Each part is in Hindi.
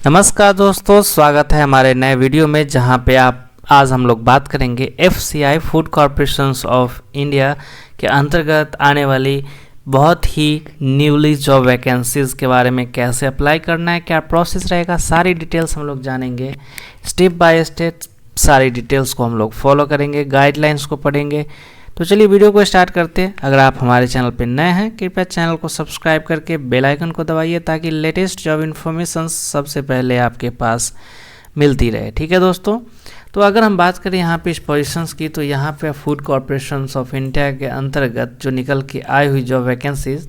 नमस्कार दोस्तों, स्वागत है हमारे नए वीडियो में जहां पे आज हम लोग बात करेंगे FCI food corporations of India के अंतर्गत आने वाली बहुत ही न्यूली जॉब वैकेंसीज के बारे में। कैसे अप्लाई करना है, क्या प्रोसेस रहेगा, सारी डिटेल्स हम लोग जानेंगे। स्टेप बाय स्टेप सारी डिटेल्स को हम लोग फॉलो करेंगे, गाइडलाइंस को पढ़ेंगे। तो चलिए वीडियो को स्टार्ट करते हैं। अगर आप हमारे चैनल पर नए हैं, कृपया चैनल को सब्सक्राइब करके बेल आइकन को दबाइए ताकि लेटेस्ट जॉब इन्फॉर्मेशन सबसे पहले आपके पास मिलती रहे। ठीक है दोस्तों, तो अगर हम बात करें यहाँ पे इस पोजीशंस की, तो यहाँ पे फूड कॉरपोरेशंस ऑफ इंडिया के अंतर्गत जो निकल के आई हुई जॉब वैकेंसीज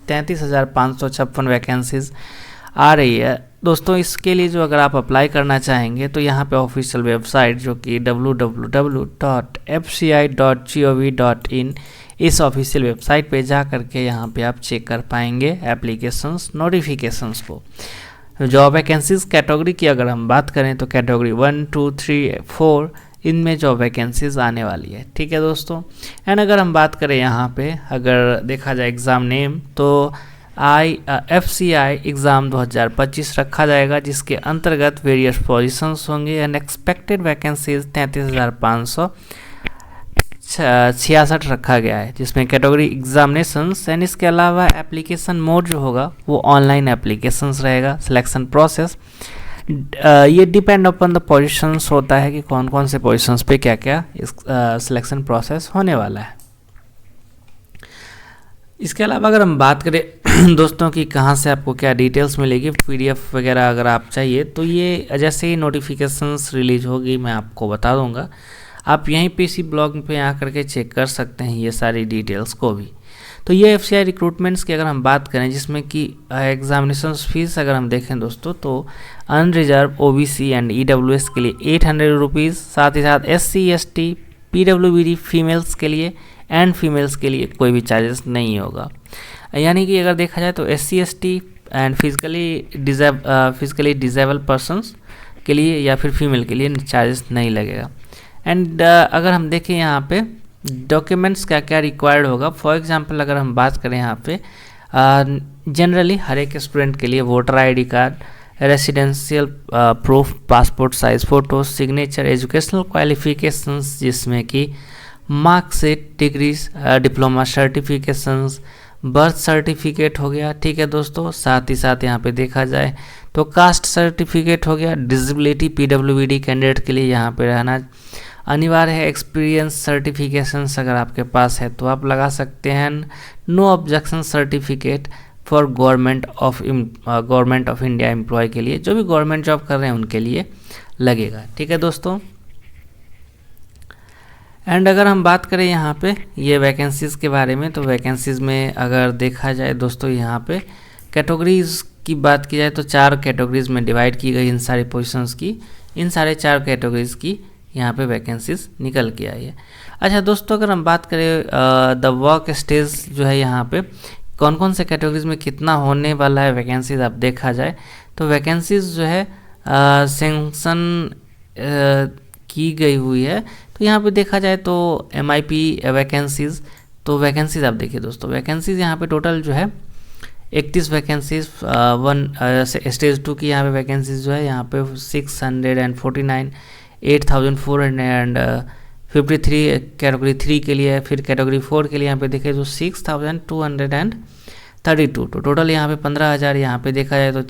33,556 वैकेंसीज आ रही है दोस्तों। इसके लिए जो अगर आप अप्लाई करना चाहेंगे तो यहाँ पे ऑफिशियल वेबसाइट जो कि www.fci.gov.in इस ऑफिशियल वेबसाइट पे जा करके यहाँ पे आप चेक कर पाएंगे एप्लीकेशंस नोटिफिकेशंस को। जॉब वैकेंसीज कैटेगरी की अगर हम बात करें तो कैटेगरी 1, 2, 3, 4 इनमें जॉब वैकेंसीज आने वाली है। ठीक है दोस्तों, एंड अगर हम बात करें यहाँ पे अगर देखा जाए एग्ज़ाम नेम तो FCI एग्ज़ाम 2025 रखा जाएगा, जिसके अंतर्गत वेरियस पोजीशंस होंगे एंड एक्सपेक्टेड वैकेंसीज 33,566 रखा गया है, जिसमें कैटेगरी एग्जामिनेशंस एंड इसके अलावा एप्लीकेशन मोड जो होगा वो ऑनलाइन एप्लीकेशंस रहेगा। सिलेक्शन प्रोसेस ये डिपेंड अपन द पोजीशंस होता है कि कौन कौन से पोजीशंस पे क्या क्या सिलेक्शन प्रोसेस होने वाला है। इसके अलावा अगर हम बात करें दोस्तों कि कहाँ से आपको क्या डिटेल्स मिलेगी, PDF वगैरह अगर आप चाहिए तो ये जैसे ही नोटिफिकेशंस रिलीज होगी मैं आपको बता दूंगा। आप यहीं पे इसी ब्लॉग पे आकर के चेक कर सकते हैं ये सारी डिटेल्स को भी। तो ये FCI रिक्रूटमेंट्स की अगर हम बात करें, जिसमें कि एग्जामिनेशन फीस अगर हम देखें दोस्तों तो अनरिजर्व OBC एंड EWS के लिए 800 रुपीज़, साथ ही साथ SC ST PWBD फीमेल्स के लिए एंड फीमेल्स के लिए कोई भी चार्जेस नहीं होगा। यानी कि अगर देखा जाए तो SC ST and physically disable persons के लिए या फिर फीमेल के लिए चार्जेस नहीं लगेगा। एंड अगर हम देखें यहाँ पे डॉक्यूमेंट्स क्या क्या रिक्वायर्ड होगा, फॉर एग्जांपल अगर हम बात करें यहाँ पे जनरली हर एक स्टूडेंट के लिए voter ID card, residential proof, passport size photo, signature, educational qualifications जिसमें कि marksheet, degrees, diploma certifications, birth certificate हो गया। ठीक है दोस्तों, साथ ही साथ यहाँ पे देखा जाए तो कास्ट सर्टिफिकेट हो गया। डिसेबिलिटी PWBD कैंडिडेट के लिए यहाँ पे रहना अनिवार्य है। एक्सपीरियंस सर्टिफिकेशंस अगर आपके पास है तो आप लगा सकते हैं। No objection certificate for government of India employ के लिए, जो भी गवर्नमेंट जॉब कर रहे हैं उनके लिए लगेगा। ठीक है दोस्तों, एंड अगर हम बात करें यहाँ पे ये वैकेंसीज़ के बारे में, तो वैकेंसीज़ में अगर देखा जाए दोस्तों यहाँ पे कैटेगरीज़ की बात की जाए तो 4 कैटेगरीज़ में डिवाइड की गई इन सारी पोजीशंस की। इन सारे 4 कैटेगरीज़ की यहाँ पे वैकेंसीज़ निकल के आई है। अच्छा दोस्तों, अगर हम बात करें द वर्क स्टेज जो है यहाँ पे कौन कौन से कैटेगरीज में कितना होने वाला है वैकेंसीज, आप देखा जाए तो वैकेंसीज जो है सेंक्शन की गई हुई है। तो यहाँ पे देखा जाए तो MIP वैकेंसीज, तो वैकेंसीज आप देखिए दोस्तों, वैकेंसीज यहाँ पे टोटल जो है 31 वैकेंसीज, स्टेज 2 की यहाँ पे वैकेंसीज जो है यहाँ पे 649, 8,453 कैटेगरी 3 के लिए। फिर कैटेगरी 4 के लिए यहाँ पे देखें तो 6,232, तो टोटल यहाँ पे 15,000, यहाँ पे देखा जाए तो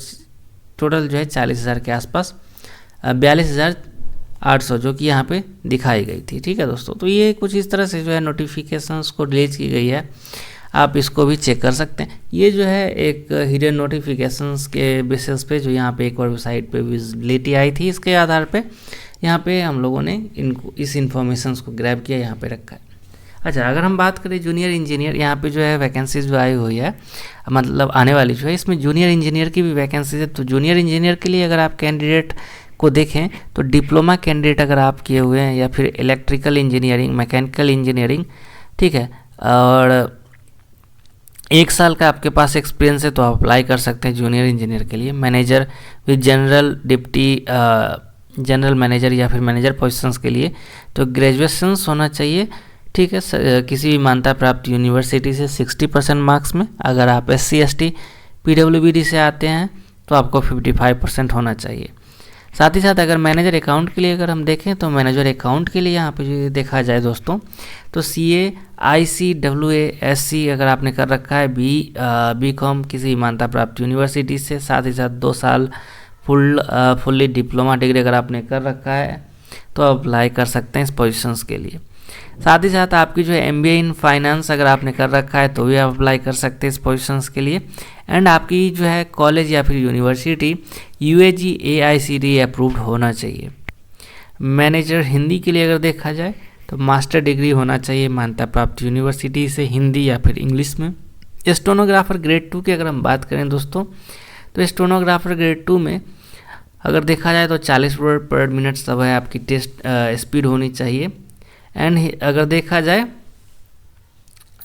टोटल जो है 40,000 के आसपास 42,800 जो कि यहाँ पे दिखाई गई थी। ठीक है दोस्तों, तो ये कुछ इस तरह से जो है नोटिफिकेशंस को रिलीज की गई है, आप इसको भी चेक कर सकते हैं। ये जो है एक हिडन नोटिफिकेशंस के बेसिस पे जो यहाँ पे एक और वेबसाइट पे विजिबिलिटी आई थी, इसके आधार पे यहाँ पे हम लोगों ने इनको इस इन्फॉर्मेशंस को ग्रैब किया, यहाँ पे रखा है। अच्छा, अगर हम बात करें जूनियर इंजीनियर, यहाँ पे जो है वैकेंसीज जो आई हुई है, मतलब आने वाली जो है, इसमें जूनियर इंजीनियर की भी वैकेंसीज है। तो जूनियर इंजीनियर के लिए अगर आप कैंडिडेट को देखें तो डिप्लोमा कैंडिडेट अगर आप किए हुए हैं या फिर इलेक्ट्रिकल इंजीनियरिंग, मैकेनिकल इंजीनियरिंग, ठीक है, और 1 साल का आपके पास एक्सपीरियंस है तो आप अप्लाई कर सकते हैं जूनियर इंजीनियर के लिए। Manager with general, deputy general manager या फिर मैनेजर पोजीशंस के लिए तो ग्रेजुएशंस होना चाहिए। ठीक है, किसी भी मान्यता प्राप्त यूनिवर्सिटी से 60% मार्क्स में। अगर आप SC ST PWBD से आते हैं तो आपको 55% होना चाहिए। साथ ही साथ अगर मैनेजर अकाउंट के लिए अगर हम देखें तो मैनेजर अकाउंट के लिए यहाँ पे देखा जाए दोस्तों तो CA ICWA SC अगर आपने कर रखा है BCom किसी मान्यता प्राप्त यूनिवर्सिटी से, साथ ही साथ 2 साल फुल्ली डिप्लोमा डिग्री अगर आपने कर रखा है तो अप्लाई कर सकते हैं इस पोजीशंस के लिए। साथ ही साथ आपकी जो है MBA इन फाइनेंस अगर आपने कर रखा है तो भी आप अप्लाई कर सकते हैं इस पोजीशंस के लिए। एंड आपकी जो है कॉलेज या फिर यूनिवर्सिटी UAG AICTE अप्रूव्ड होना चाहिए। मैनेजर हिंदी के लिए अगर देखा जाए तो मास्टर डिग्री होना चाहिए मान्यता प्राप्त यूनिवर्सिटी से हिंदी या फिर इंग्लिश में। स्टेनोग्राफर ग्रेड 2 की अगर हम बात करें दोस्तों तो स्टेनोग्राफर ग्रेड 2 में अगर देखा जाए तो 40 वर्ड पर मिनट सब है आपकी टेस्ट स्पीड होनी चाहिए। एंड अगर देखा जाए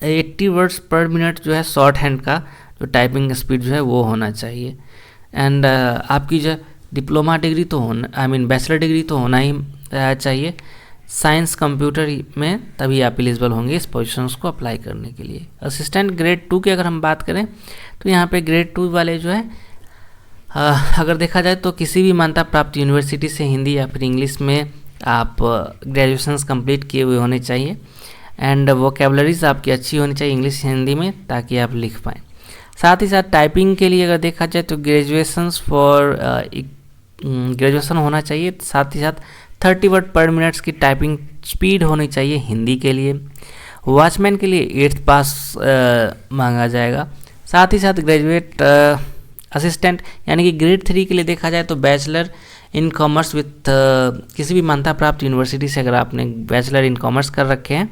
80 वर्ड्स पर मिनट जो है शॉर्ट हैंड का जो टाइपिंग स्पीड जो है वो होना चाहिए। एंड आपकी जो डिप्लोमा डिग्री तो होना बैचलर डिग्री तो होना ही चाहिए साइंस कंप्यूटर में, तभी आप एलिजिबल होंगे इस पोजीशंस को अप्लाई करने के लिए। असिस्टेंट ग्रेड 2 की अगर हम बात करें तो यहाँ पे ग्रेड 2 वाले जो है अगर देखा जाए तो किसी भी मान्यता प्राप्त यूनिवर्सिटी से हिंदी या फिर इंग्लिश में आप ग्रेजुएशंस कंप्लीट किए हुए होने चाहिए। एंड वोकेबलरीज आपकी अच्छी होनी चाहिए इंग्लिश हिंदी में ताकि आप लिख पाएँ। साथ ही साथ टाइपिंग के लिए अगर देखा जाए तो ग्रेजुएशन होना चाहिए। साथ ही साथ 30 वर्ड पर मिनट्स की टाइपिंग स्पीड होनी चाहिए हिंदी के लिए। वॉचमैन के लिए 8th पास मांगा जाएगा। साथ ही साथ ग्रेजुएट असिस्टेंट यानी कि ग्रेड 3 के लिए देखा जाए तो बैचलर इन कॉमर्स विथ किसी भी मान्यता प्राप्त यूनिवर्सिटी से अगर आपने बैचलर इन कॉमर्स कर रखे हैं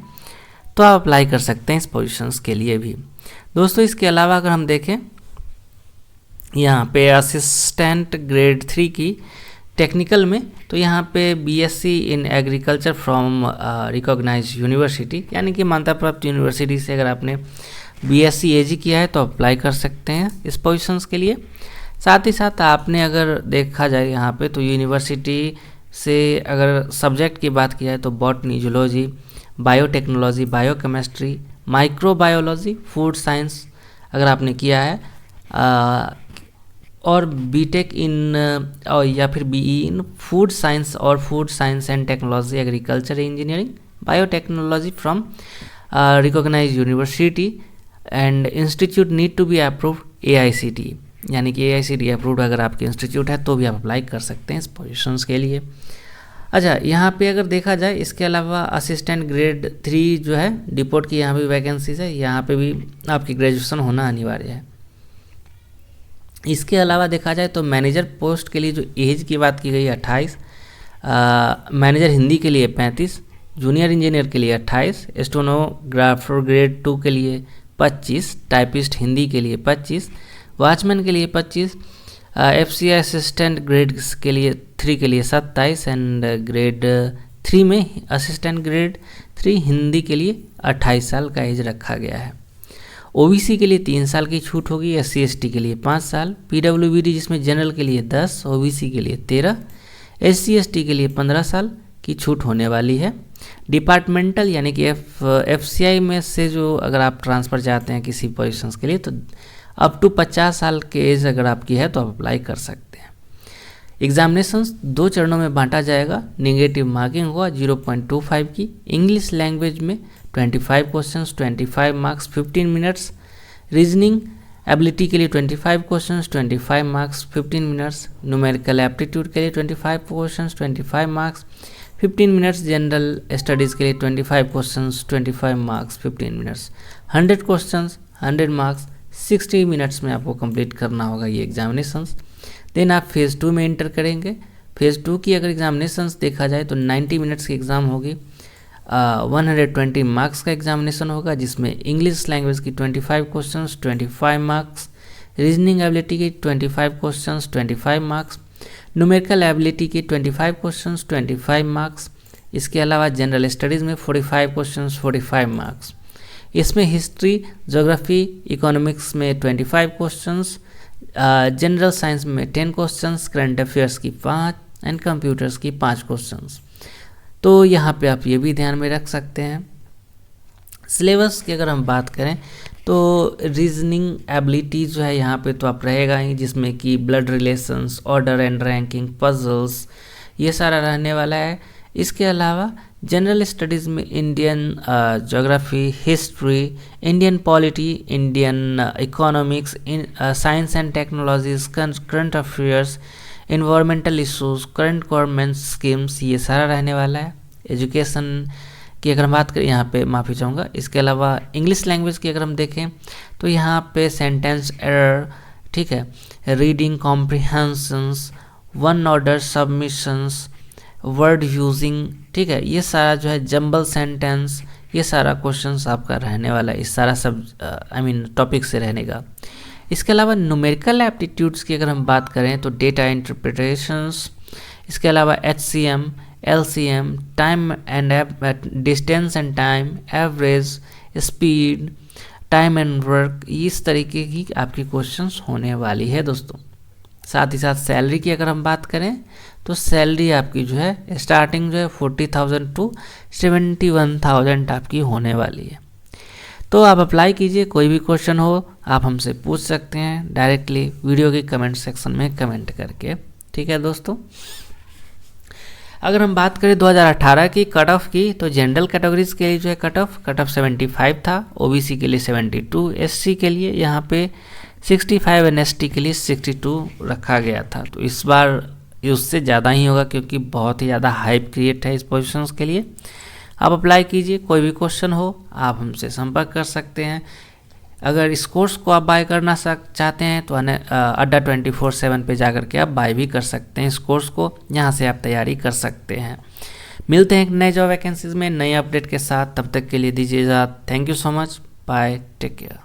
तो आप अप्लाई कर सकते हैं इस पोजीशंस के लिए भी दोस्तों। इसके अलावा अगर हम देखें यहाँ पे असिस्टेंट ग्रेड 3 की टेक्निकल में तो यहाँ पे BSc in agriculture from recognise university यानी कि मान्यता प्राप्त यूनिवर्सिटी से अगर आपने BSc AG किया है तो अप्लाई कर सकते हैं इस पोजीशंस के लिए। साथ ही साथ आपने अगर देखा जाए यहाँ पे तो यूनिवर्सिटी से अगर सब्जेक्ट की बात की जाए तो botany, zoology, biotechnology, biochemistry, microbiology, food science अगर आपने किया है और बीटेक इन या फिर BE इन फूड साइंस और food science and technology, agriculture engineering, biotechnology from recognise university and institute need to be approved AICTE यानी कि AICTE अप्रूव्ड अगर आपके इंस्टीट्यूट है तो भी आप अप्लाई कर सकते हैं इस पोजीशंस के लिए। अच्छा, यहाँ पे अगर देखा जाए इसके अलावा असिस्टेंट ग्रेड 3 जो है डिपोट की यहाँ भी वैकेंसीज है, यहाँ पे भी आपकी ग्रेजुएशन होना अनिवार्य है। इसके अलावा देखा जाए तो मैनेजर पोस्ट के लिए जो एज की बात की गई 28, मैनेजर हिंदी के लिए 35, जूनियर इंजीनियर के लिए 28, स्टेनोग्राफर ग्रेड 2 के लिए 25, टाइपिस्ट हिंदी के लिए 25, वॉचमैन के लिए 25, FCI असिस्टेंट ग्रेड के लिए 3 के लिए 27 एंड ग्रेड 3 में असिस्टेंट ग्रेड 3 हिंदी के लिए 28 साल का एज रखा गया है। OBC के लिए 3 साल की छूट होगी, SC ST के लिए 5 साल, PWBD जिसमें जनरल के लिए 10, OBC के लिए 13, SC ST के लिए 15 साल की छूट होने वाली है। डिपार्टमेंटल यानी कि FCI में से जो अगर आप ट्रांसफ़र चाहते हैं किसी पोजीशंस के लिए तो अप टू 50 साल के एज अगर आपकी है तो आप अप्लाई कर सकते हैं। एग्जामिनेशंस 2 चरणों में बांटा जाएगा। नेगेटिव मार्किंग होगा 0.25 की, इंग्लिश लैंग्वेज में 25 questions 25 marks 15 minutes, reasoning ability के लिए 25 questions 25 marks 15 minutes, numerical aptitude के लिए 25 questions 25 marks 15 minutes, general studies के लिए 25 questions 25 marks 15 minutes, 100 questions 100 marks 60 minutes में आपको कंप्लीट करना होगा ये एग्जामिनेशंस। देन आप फेज़ 2 में एंटर करेंगे। फेज़ 2 की अगर एग्जामिनेशंस देखा जाए तो 90 मिनट्स की एग्ज़ाम होगी, 120 मार्क्स का एग्जामिनेशन होगा जिसमें इंग्लिश लैंग्वेज की 25 क्वेश्चंस 25 मार्क्स, रीजनिंग एबिलिटी की 25 क्वेश्चंस 25 मार्क्स, न्यूमेरिकल एबिलिटी की 25 क्वेश्चंस 25 मार्क्स। इसके अलावा जनरल स्टडीज़ में 45 क्वेश्चंस 45 मार्क्स। इसमें हिस्ट्री, ज्योग्राफी, इकोनॉमिक्स में 25 क्वेश्चंस, जनरल साइंस में 10 क्वेश्चंस, करंट अफेयर्स की 5 एंड कंप्यूटर्स की 5 क्वेश्चंस। तो यहाँ पे आप ये भी ध्यान में रख सकते हैं। सिलेबस की अगर हम बात करें तो रीजनिंग एबिलिटी जो है यहाँ पे तो आप रहेगा ही, जिसमें कि blood relations, order and ranking, puzzles, ये सारा रहने वाला है। इसके अलावा जनरल स्टडीज़ में Indian geography, history, Indian polity, Indian economics, science and technologies, current affairs, environmental issues, current government schemes, ये सारा रहने वाला है। एजुकेशन की अगर हम बात करें, यहाँ पे माफ़ी चाहूँगा, इसके अलावा इंग्लिश लैंग्वेज की अगर हम देखें तो यहाँ पे सेंटेंस एरर, ठीक है, reading comprehensions, one order submissions, word using, ठीक है, ये सारा जो है जंबल सेंटेंस, ये सारा क्वेश्चंस आपका रहने वाला है इस सारा सब टॉपिक से रहने का। इसके अलावा न्यूमेरिकल एप्टीट्यूड्स की अगर हम बात करें तो डेटा इंटरप्रिटेशंस, इसके अलावा HCM, LCM, time and distance and time, average, speed, time and work, इस तरीके की आपकी क्वेश्चंस होने वाली है दोस्तों। साथ ही साथ सैलरी की अगर हम बात करें तो सैलरी आपकी जो है स्टार्टिंग जो है 40,000 टू 71,000 आपकी होने वाली है। तो आप अप्लाई कीजिए, कोई भी क्वेश्चन हो आप हमसे पूछ सकते हैं डायरेक्टली वीडियो के कमेंट सेक्शन में कमेंट करके, ठीक है दोस्तों। अगर हम बात करें 2018 की कट ऑफ की तो जनरल कैटेगरीज के लिए जो है कट ऑफ 75 था, OBC के लिए 72, SC के लिए यहाँ पे 65 एंड ST के लिए 62 रखा गया था। तो इस बार उससे ज़्यादा ही होगा क्योंकि बहुत ही ज़्यादा हाइप क्रिएट है इस पोजीशंस के लिए। आप अप्लाई कीजिए, कोई भी क्वेश्चन हो आप हमसे संपर्क कर सकते हैं। अगर इस कोर्स को आप बाय करना चाहते हैं तो अड्डा 24/7 पे जाकर के आप बाय भी कर सकते हैं इस कोर्स को, यहाँ से आप तैयारी कर सकते हैं। मिलते हैं एक नए जॉब वैकेंसीज में नए अपडेट के साथ, तब तक के लिए दीजिए इजाज़त। Thank you so much, bye, take care.